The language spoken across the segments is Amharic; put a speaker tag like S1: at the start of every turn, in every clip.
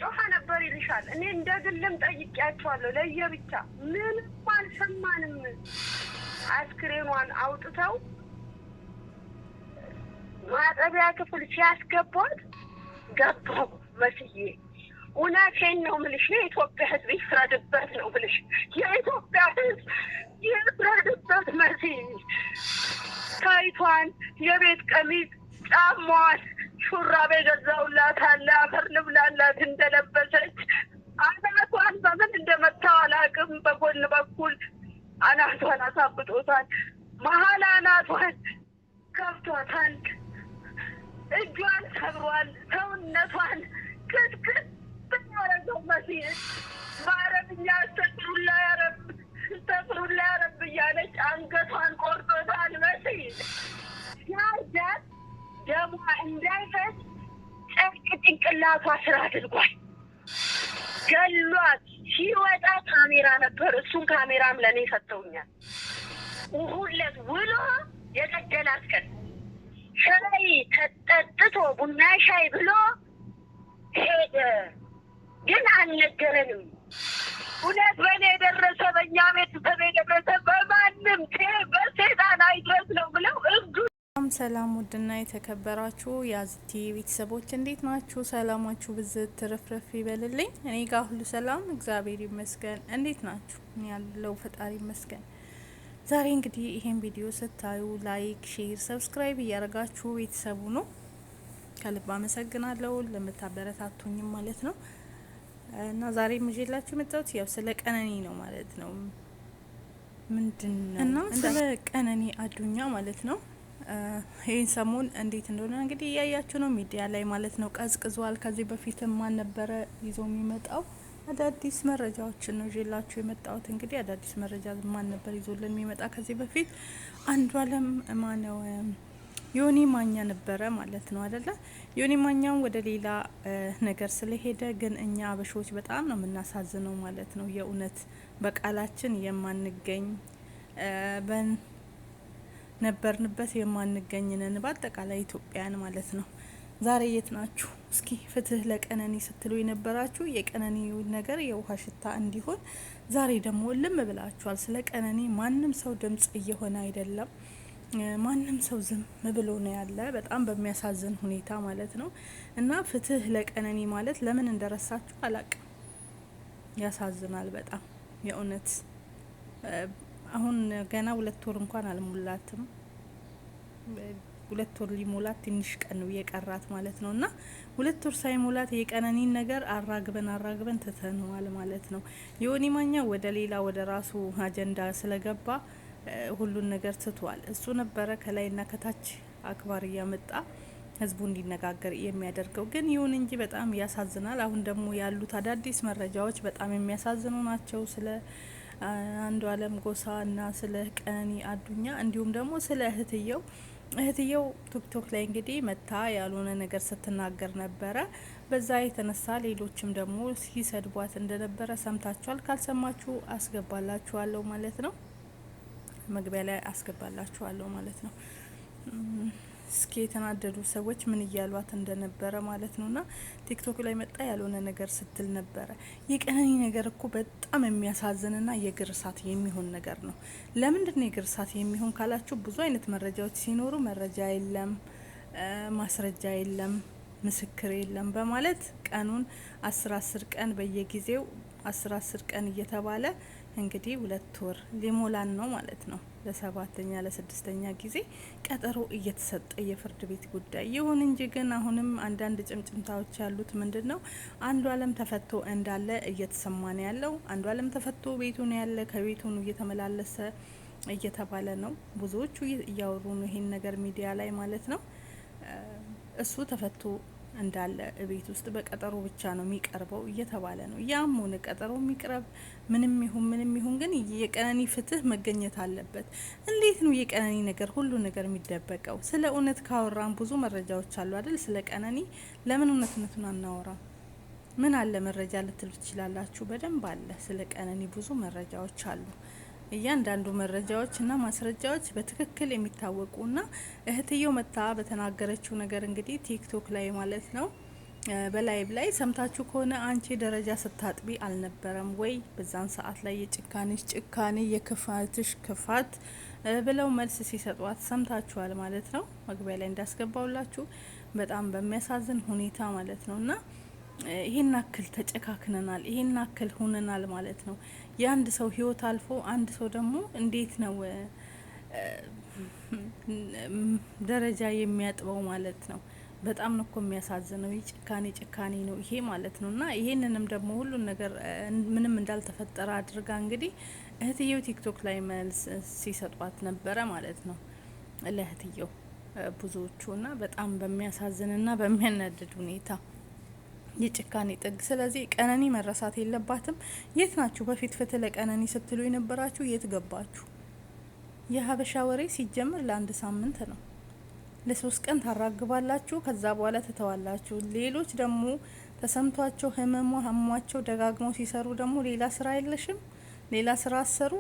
S1: ጮኸ ነበር ይልሻል። እኔ እንደግልም ጠይቄያቸዋለሁ ለየብቻ ምንም አልሰማንም። አስክሬኗን አውጥተው ማጠቢያ ክፍል ሲያስገቧት ገባሁ መስዬ። እውነቴን ነው የምልሽ፣ የኢትዮጵያ ሕዝብ ይፍረድበት ነው የምልሽ። የኢትዮጵያ ሕዝብ ይፍረድበት መስዬ። ታይቷን የቤት ቀሚስ ጫማዋን ሹራብ የገዛሁላት አለ አፈር ልብላላት እንደለበሰች አናቷን በምን እንደመታው አላውቅም። በጎን በኩል አናቷን አሳብጦታል። መሀል አናቷን ከብቷታል። እጇን ሰብሯል። ሰውነቷን ቅጥቅጥ ያረገው መስዬ በአረብኛ አስተፍሩላ ያረብ እያለች አንገቷን ቆርጦታል መስዬ። ሲያርዳት ደሟ እንዳይፈስ ጨርቅ ጭንቅላቷ ስራ አድርጓል። ገሏት። ሲወጣ ካሜራ ነበር። እሱን ካሜራም ለእኔ ሰጥተውኛል። ሁለት ውሎ የገደላት ቀን ሻይ ተጠጥቶ ቡና ሻይ ብሎ ሄደ። ግን አልነገረንም። እውነት በእኔ የደረሰ በእኛ ቤተሰብ የደረሰ በማንም በሴጣን አይድረስ ነው ብለው እብዱ።
S2: ሰላም ውድና የተከበራችሁ የአዚቲ ቤተሰቦች እንዴት ናችሁ? ሰላማችሁ ብዝት ትርፍርፍ ይበልልኝ። እኔ ጋር ሁሉ ሰላም እግዚአብሔር ይመስገን። እንዴት ናችሁ? እኔ ያለው ፈጣሪ ይመስገን። ዛሬ እንግዲህ ይሄን ቪዲዮ ስታዩ ላይክ፣ ሼር፣ ሰብስክራይብ እያደረጋችሁ ቤተሰቡ ነው ከልብ አመሰግናለሁ ለምታበረታቱኝም ማለት ነው። እና ዛሬ ምዤላችሁ የመጣሁት ያው ስለ ቀነኒ ነው ማለት ነው። ምንድነው እና ስለ ቀነኒ አዱኛ ማለት ነው። ይህን ሰሞን እንዴት እንደሆነ እንግዲህ እያያችሁ ነው ሚዲያ ላይ ማለት ነው። ቀዝቅዟል። ከዚህ በፊትም ማን ነበረ ይዞ የሚመጣው አዳዲስ መረጃዎችን ነው ይዤላችሁ የመጣሁት። እንግዲህ አዳዲስ መረጃ ማን ነበር ይዞልን የሚመጣ ከዚህ በፊት? አንዷለም ማነው ዮኒ ማኛ ነበረ ማለት ነው አይደለ? ዮኒ ማኛው ወደ ሌላ ነገር ስለሄደ ግን እኛ አበሾች በጣም ነው የምናሳዝነው ማለት ነው። የእውነት በቃላችን የማንገኝ ነበርንበት የማንገኝ ነን በአጠቃላይ ኢትዮጵያን ማለት ነው። ዛሬ የት ናችሁ? እስኪ ፍትህ ለቀነኒ ስትሉ የነበራችሁ የቀነኒ ነገር የውሃ ሽታ እንዲሆን ዛሬ ደግሞ ልም ብላችኋል። ስለ ቀነኒ ማንም ሰው ድምጽ እየሆነ አይደለም። ማንም ሰው ዝም ብሎ ነው ያለ በጣም በሚያሳዝን ሁኔታ ማለት ነው። እና ፍትህ ለቀነኒ ማለት ለምን እንደረሳችሁ አላቅም። ያሳዝናል በጣም የእውነት። አሁን ገና 2 ወር እንኳን አልሞላትም። 2 ወር ሊሞላት ትንሽ ቀን ነው የቀራት ማለት ነው። እና 2 ወር ሳይሞላት የቀነኒን ነገር አራግበን ትተነዋል ማለት ነው። ዮኒ ማኛ ወደ ሌላ ወደ ራሱ አጀንዳ ስለገባ ሁሉን ነገር ትቷል። እሱ ነበረ ከላይና ከታች አክባር እያመጣ ህዝቡ እንዲነጋገር የሚያደርገው። ግን ይሁን እንጂ በጣም ያሳዝናል። አሁን ደግሞ ያሉት አዳዲስ መረጃዎች በጣም የሚያሳዝኑ ናቸው። ስለ አንዷለም ጎሳ እና ስለ ቀነኒ አዱኛ እንዲሁም ደግሞ ስለ እህትየው ቲክቶክ ላይ እንግዲህ መታ ያልሆነ ነገር ስትናገር ነበረ። በዛ የተነሳ ሌሎችም ደግሞ ሲሰድቧት እንደነበረ ሰምታችኋል። ካልሰማችሁ አስገባላችኋለሁ ማለት ነው። መግቢያ ላይ አስገባላችኋለሁ ማለት ነው። እስኪ የተናደዱ ሰዎች ምን እያሏት እንደነበረ ማለት ነውና ቲክቶክ ላይ መጣ ያልሆነ ነገር ስትል ነበረ። የቀነኒ ነገር እኮ በጣም የሚያሳዝንና የእግር እሳት የሚሆን ነገር ነው። ለምንድን ነው የእግር እሳት የሚሆን ካላችሁ ብዙ አይነት መረጃዎች ሲኖሩ መረጃ የለም፣ ማስረጃ የለም፣ ምስክር የለም በማለት ቀኑን 10 ቀን በየጊዜው 10 ቀን እየተባለ እንግዲህ 2 ወር ሊሞላን ነው ማለት ነው። ለ7ኛ ለ6ኛ ጊዜ ቀጠሮ እየተሰጠ የፍርድ ቤት ጉዳይ ይሁን እንጂ ግን አሁንም አንዳንድ ጭምጭምታዎች ያሉት ምንድነው? አንዷለም ተፈቶ እንዳለ እየተሰማ ነው ያለው። አንዷለም ተፈቶ ቤቱ ነው ያለ፣ ከቤቱ ነው እየተመላለሰ እየተባለ ነው። ብዙዎቹ እያወሩ ነው ይሄን ነገር ሚዲያ ላይ ማለት ነው። እሱ ተፈቶ እንዳለ ቤት ውስጥ በቀጠሮ ብቻ ነው የሚቀርበው እየተባለ ነው። ያም ሆነ ቀጠሮ የሚቀርብ ምንም ይሁን ግን የቀነኒ ፍትህ መገኘት አለበት። እንዴት ነው የቀነኒ ነገር ሁሉ ነገር የሚደበቀው? ስለ እውነት ካወራን ብዙ መረጃዎች አሉ አይደል? ስለ ቀነኒ ለምን እውነቱን አናወራም? ምን አለ መረጃ ልትሉ ትችላላችሁ። በደንብ አለ። ስለ ቀነኒ ብዙ መረጃዎች አሉ። እያንዳንዱ መረጃዎችና ማስረጃዎች በትክክል የሚታወቁና እህትየው መታ በተናገረችው ነገር እንግዲህ ቲክቶክ ላይ ማለት ነው በላይብ ላይ ሰምታችሁ ከሆነ አንቺ ደረጃ ስታጥቢ አልነበረም ወይ? በዛን ሰዓት ላይ የጭካኔሽ ጭካኔ የክፋትሽ ክፋት ብለው መልስ ሲሰጧት ሰምታችኋል ማለት ነው። መግቢያ ላይ እንዳስገባውላችሁ በጣም በሚያሳዝን ሁኔታ ማለት ነው። እና ይሄን አክል ተጨካክነናል፣ ይሄን አክል ሆነናል ማለት ነው። የአንድ ሰው ህይወት አልፎ አንድ ሰው ደግሞ እንዴት ነው ደረጃ የሚያጥበው ማለት ነው። በጣም ነው እኮ የሚያሳዝነው። ጭካኔ ነው ይሄ ማለት ነው። እና ይሄንንም ደግሞ ሁሉን ነገር ምንም እንዳልተፈጠረ አድርጋ እንግዲህ እህትየው ቲክቶክ ላይ መልስ ሲሰጧት ነበረ ማለት ነው ለእህትየው ብዙዎቹ። እና በጣም በሚያሳዝንና በሚያናድድ ሁኔታ የጭካኔ ጥግ። ስለዚህ ቀነኒ መረሳት የለባትም። የት ናችሁ? በፊት ፍትህ ለቀነኒ ስትሉ የነበራችሁ የት ገባችሁ? የሀበሻ ወሬ ሲጀምር ለአንድ ሳምንት ነው፣ ለ3 ቀን ታራግባላችሁ፣ ከዛ በኋላ ትተዋላችሁ። ሌሎች ደግሞ ተሰምቷቸው ህመሙ ሀሟቸው ደጋግመው ሲሰሩ ደግሞ ሌላ ስራ የለሽም፣ ሌላ ስራ አሰሩ፣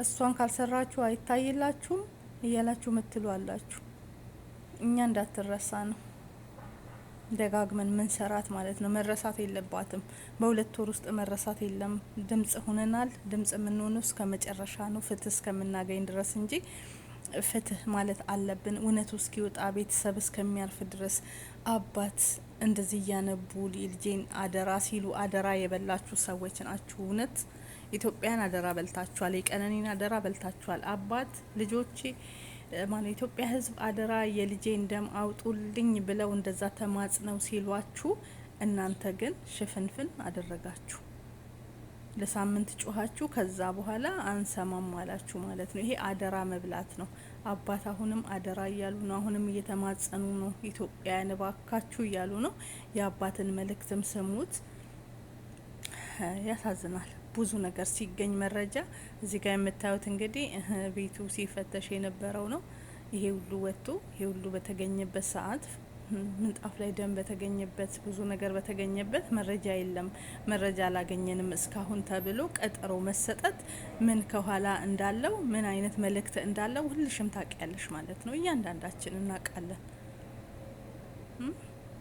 S2: እሷን ካልሰራችሁ አይታይላችሁም እያላችሁ ምትሉ አላችሁ። እኛ እንዳትረሳ ነው ደጋግመን ምን ሰራት ማለት ነው። መረሳት የለባትም። በ2 ወር ውስጥ መረሳት የለም። ድምጽ ሆነናል። ድምጽ የምንሆነው እስከ መጨረሻ ነው፣ ፍትህ እስከምናገኝ ድረስ እንጂ ፍትህ ማለት አለብን። እውነቱ እስኪወጣ ቤተሰብ እስከሚያርፍ ድረስ አባት እንደዚህ እያነቡ ልጄን አደራ ሲሉ አደራ የበላችሁ ሰዎች ናችሁ። እውነት ኢትዮጵያን አደራ በልታችኋል። የቀነኒን አደራ በልታችኋል። አባት ልጆቼ ማለት ኢትዮጵያ ሕዝብ አደራ የልጄን ደም አውጡልኝ ብለው እንደዛ ተማጽነው ሲሏችሁ እናንተ ግን ሽፍንፍን አደረጋችሁ። ለሳምንት ጮኻችሁ፣ ከዛ በኋላ አንሰማም አላችሁ ማለት ነው። ይሄ አደራ መብላት ነው። አባት አሁንም አደራ እያሉ ነው። አሁንም እየተማጸኑ ነው። ኢትዮጵያን እባካችሁ እያሉ ነው። የአባትን መልእክትም ስሙት። ያሳዝናል። ብዙ ነገር ሲገኝ መረጃ እዚህ ጋር የምታዩት እንግዲህ ቤቱ ሲፈተሽ የነበረው ነው። ይሄ ሁሉ ወጥቶ ይሄ ሁሉ በተገኘበት ሰዓት ምንጣፍ ላይ ደም በተገኘበት ብዙ ነገር በተገኘበት መረጃ የለም፣ መረጃ አላገኘንም እስካሁን ተብሎ ቀጠሮ መሰጠት ምን ከኋላ እንዳለው ምን አይነት መልእክት እንዳለው ሁልሽም ታውቂያለሽ ማለት ነው። እያንዳንዳችን እናውቃለን፣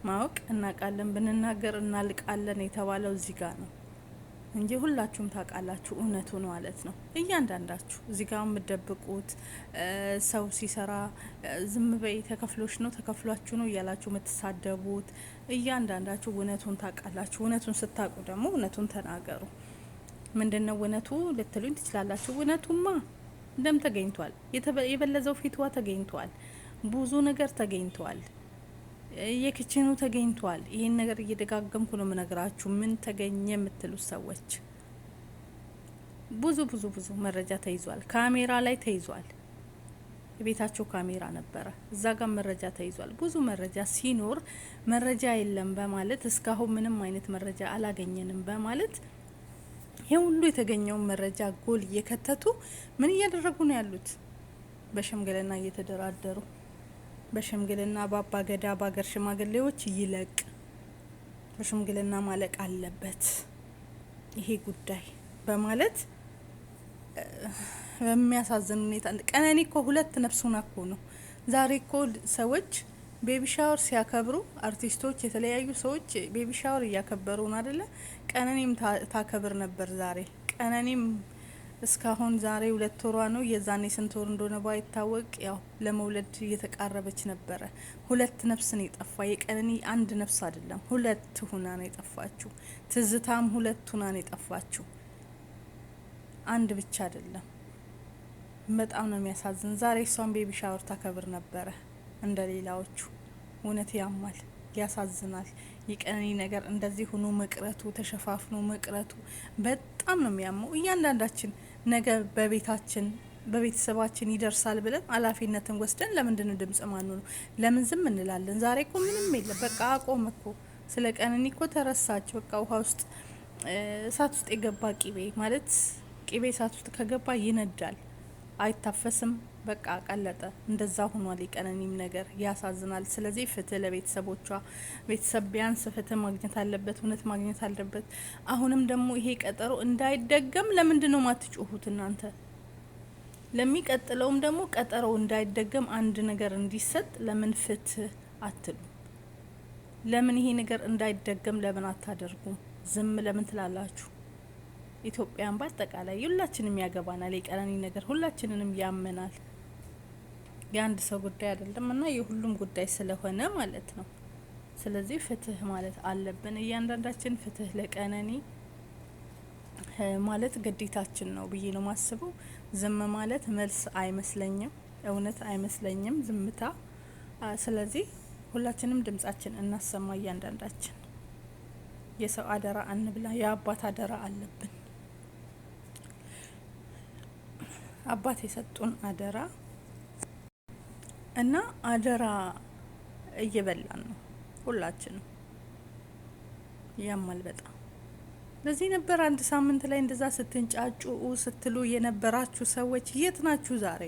S2: ማወቅ እናውቃለን። ብንናገር እናልቃለን የተባለው እዚህ ጋር ነው እንጂ ሁላችሁም ታውቃላችሁ እውነቱን ማለት ነው። እያንዳንዳችሁ እዚህ ጋር የምትደብቁት ሰው ሲሰራ ዝም በይ ተከፍሎሽ ነው ተከፍሏችሁ ነው እያላችሁ የምትሳደቡት እያንዳንዳችሁ እውነቱን ታውቃላችሁ። እውነቱን ስታውቁ ደግሞ እውነቱን ተናገሩ። ምንድነው እውነቱ ልትሉኝ ትችላላችሁ። እውነቱማ ደም ተገኝቷል፣ የበለዘው ፊቷ ተገኝቷል፣ ብዙ ነገር ተገኝቷል፣ የክችኑ ተገኝቷል። ይሄን ነገር እየደጋገምኩ ነው የምነግራችሁ። ምን ተገኘ የምትሉ ሰዎች ብዙ ብዙ ብዙ መረጃ ተይዟል። ካሜራ ላይ ተይዟል። የቤታቸው ካሜራ ነበረ፣ እዛ ጋር መረጃ ተይዟል። ብዙ መረጃ ሲኖር መረጃ የለም በማለት እስካሁን ምንም አይነት መረጃ አላገኘንም በማለት ይሄ ሁሉ የተገኘውን መረጃ ጎል እየከተቱ ምን እያደረጉ ነው ያሉት? በሽምግልና እየተደራደሩ በሽምግልና በአባ ገዳ በአገር ሽማግሌዎች ይለቅ፣ በሽምግልና ማለቅ አለበት ይሄ ጉዳይ በማለት በሚያሳዝን ሁኔታ ቀነኒ እኮ 2 ነፍሱን እኮ ነው። ዛሬ እኮ ሰዎች ቤቢ ሻወር ሲያከብሩ አርቲስቶች፣ የተለያዩ ሰዎች ቤቢ ሻወር እያከበሩ ነው አይደለ? ቀነኒም ታከብር ነበር ዛሬ። ቀነኒም እስካሁን ዛሬ 2 ወሯ ነው። የዛኔ ስንት ወር እንደሆነ ባይታወቅ ያው ለመውለድ እየተቃረበች ነበረ። 2 ነፍስ ነው የጠፋ። የቀነኒ 1 ነፍስ አይደለም 2 ሁና ነው የጠፋችው። ትዝታም 2 ሁና ነው የጠፋችው፣ 1 ብቻ አይደለም። በጣም ነው የሚያሳዝን። ዛሬ እሷን ቤቢ ሻወር ታከብር ነበረ እንደ ሌላዎቹ። እውነት ያማል፣ ያሳዝናል። የቀነኒ ነገር እንደዚህ ሆኖ መቅረቱ፣ ተሸፋፍኖ መቅረቱ በጣም ነው የሚያመው። እያንዳንዳችን ነገ በቤታችን በቤተሰባችን ይደርሳል ብለን ኃላፊነትን ወስደን ለምንድን ነው ድምጽ ማኑ ነው? ለምን ዝም እንላለን? ዛሬ እኮ ምንም የለም። በቃ አቆም እኮ። ስለ ቀነኒ እኮ ተረሳች። በቃ ውሃ ውስጥ እሳት ውስጥ የገባ ቂቤ ማለት ቂቤ እሳት ውስጥ ከገባ ይነዳል፣ አይታፈስም። በቃ ቀለጠ። እንደዛ ሆኗል የቀነኒም ነገር። ያሳዝናል። ስለዚህ ፍትህ ለቤተሰቦቿ። ቤተሰብ ቢያንስ ፍትህ ማግኘት አለበት፣ እውነት ማግኘት አለበት። አሁንም ደግሞ ይሄ ቀጠሮ እንዳይደገም ለምንድን ነው ማትጮሁት እናንተ? ለሚቀጥለውም ደግሞ ቀጠሮ እንዳይደገም አንድ ነገር እንዲሰጥ ለምን ፍትህ አትሉ? ለምን ይሄ ነገር እንዳይደገም ለምን አታደርጉም? ዝም ለምን ትላላችሁ? ኢትዮጵያን በአጠቃላይ ሁላችንም ያገባናል። የቀነኒ ነገር ሁላችንንም ያመናል። የአንድ ሰው ጉዳይ አይደለም እና የሁሉም ጉዳይ ስለሆነ ማለት ነው። ስለዚህ ፍትህ ማለት አለብን እያንዳንዳችን። ፍትህ ለቀነኒ ማለት ግዴታችን ነው ብዬ ነው ማስበው። ዝም ማለት መልስ አይመስለኝም፣ እውነት አይመስለኝም ዝምታ። ስለዚህ ሁላችንም ድምጻችን እናሰማ እያንዳንዳችን። የሰው አደራ አንብላ፣ የአባት አደራ አለብን። አባት የሰጡን አደራ እና አደራ እየበላን ነው ሁላችንም። ያማል በጣም። ለዚህ ነበር አንድ ሳምንት ላይ እንደዛ ስትንጫጩ ስትሉ የነበራችሁ ሰዎች የት ናችሁ ዛሬ?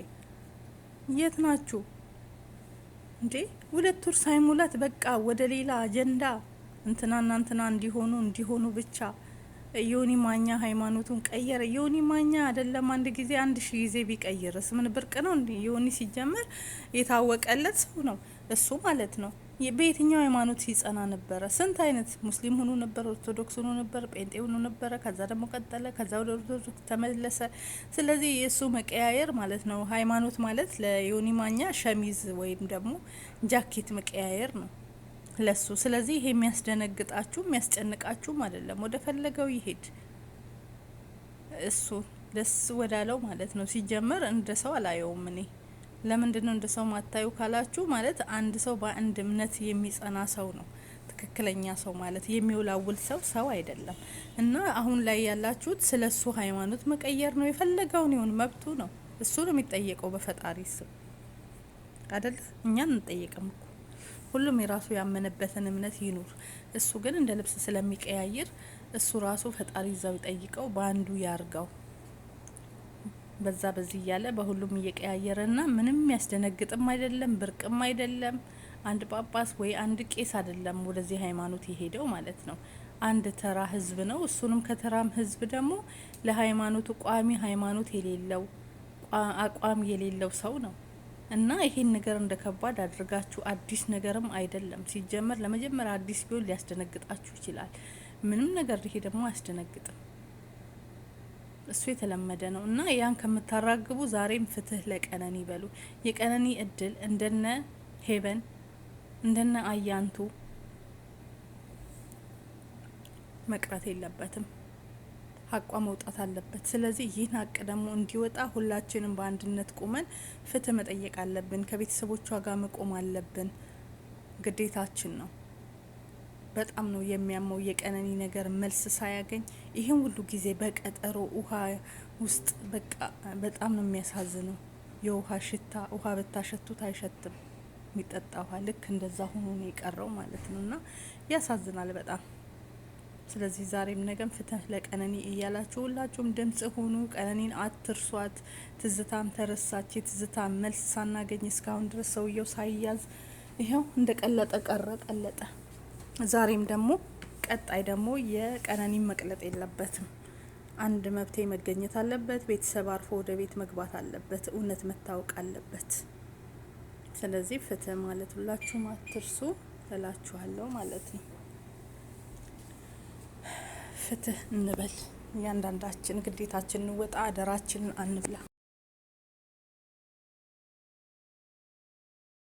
S2: የት ናችሁ እንዴ? 2 ወር ሳይሞላት በቃ ወደ ሌላ አጀንዳ እንትናና እንትና እንዲሆኑ ብቻ። ዮኒ ማኛ ሃይማኖቱን ቀየረ። ዮኒ ማኛ አይደለም አንድ ጊዜ 1000 ጊዜ ቢቀይርስ ምን ብርቅ ነው እንዴ? ዮኒ ሲጀመር የታወቀለት ሰው ነው እሱ ማለት ነው። በየትኛው ሃይማኖት ሲጸና ነበረ? ስንት አይነት ሙስሊም ሆኖ ነበር፣ ኦርቶዶክስ ሆኖ ነበር፣ ጴንጤ ሆኖ ነበረ። ከዛ ደግሞ ቀጠለ፣ ከዛ ወደ ኦርቶዶክስ ተመለሰ። ስለዚህ የእሱ መቀያየር ማለት ነው። ሃይማኖት ማለት ለዮኒ ማኛ ሸሚዝ ወይም ደግሞ ጃኬት መቀያየር ነው ለሱ። ስለዚህ ይሄ የሚያስደነግጣችሁ የሚያስጨንቃችሁም አይደለም። ወደ ፈለገው ይሄድ እሱ ደስ ወዳለው ማለት ነው። ሲጀመር እንደ ሰው አላየውም እኔ። ለምንድነው እንደ ሰው ማታዩ ካላችሁ ማለት አንድ ሰው በአንድ እምነት የሚጸና ሰው ነው ትክክለኛ ሰው ማለት። የሚውላውል ሰው አይደለም። እና አሁን ላይ ያላችሁት ስለሱ ሃይማኖት መቀየር ነው። የፈለገውን ይሁን መብቱ ነው። እሱ ነው የሚጠየቀው በፈጣሪ ስም አይደል? እኛን እንጠየቅም እኮ። ሁሉም የራሱ ያመነበትን እምነት ይኑር። እሱ ግን እንደ ልብስ ስለሚቀያየር እሱ ራሱ ፈጣሪ ይዛው ይጠይቀው፣ በአንዱ ያርጋው። በዛ በዚህ እያለ በሁሉም እየቀያየረና ምንም ያስደነግጥም አይደለም፣ ብርቅም አይደለም። አንድ ጳጳስ ወይ አንድ ቄስ አይደለም ወደዚህ ሃይማኖት የሄደው ማለት ነው። አንድ ተራ ህዝብ ነው። እሱንም ከተራም ህዝብ ደግሞ ለሃይማኖቱ ቋሚ ሃይማኖት የሌለው አቋም የሌለው ሰው ነው። እና ይሄን ነገር እንደ ከባድ አድርጋችሁ አዲስ ነገርም አይደለም ሲጀመር። ለመጀመሪያ አዲስ ቢሆን ሊያስደነግጣችሁ ይችላል። ምንም ነገር ይሄ ደግሞ አያስደነግጥም። እሱ የተለመደ ነው። እና ያን ከምታራግቡ ዛሬም ፍትህ ለቀነኒ በሉ። የቀነኒ እድል እንደነ ሄቨን እንደነ አያንቱ መቅረት የለበትም። ሀቋ መውጣት አለበት። ስለዚህ ይህን ሀቅ ደግሞ እንዲወጣ ሁላችንም በአንድነት ቁመን ፍትህ መጠየቅ አለብን። ከቤተሰቦቿ ጋር መቆም አለብን። ግዴታችን ነው። በጣም ነው የሚያመው የቀነኒ ነገር መልስ ሳያገኝ ይህን ሁሉ ጊዜ በቀጠሮ ውሃ ውስጥ በቃ በጣም ነው የሚያሳዝነው። የውሃ ሽታ ውሃ ብታሸቱት አይሸትም። የሚጠጣ ውሃ ልክ እንደዛ ሆኖ ነው የቀረው ማለት ነው። እና ያሳዝናል በጣም። ስለዚህ ዛሬም ነገም ፍትህ ለቀነኒ እያላችሁ ሁላችሁም ድምጽ ሆኑ። ቀነኒን አትርሷት። ትዝታም ተረሳች። የትዝታም መልስ ሳናገኝ እስካሁን ድረስ ሰውየው ሳይያዝ ይኸው እንደ ቀለጠ ቀለጠ። ዛሬም ደግሞ ቀጣይ ደግሞ የቀነኒን መቅለጥ የለበትም። አንድ መብቴ መገኘት አለበት። ቤተሰብ አርፎ ወደ ቤት መግባት አለበት። እውነት መታወቅ አለበት። ስለዚህ ፍትህ ማለት ሁላችሁም አትርሱ እላችኋለሁ ማለት ነው። ፍትህ እንበል። እያንዳንዳችን ግዴታችን እንወጣ፣ አደራችንን አንብላ።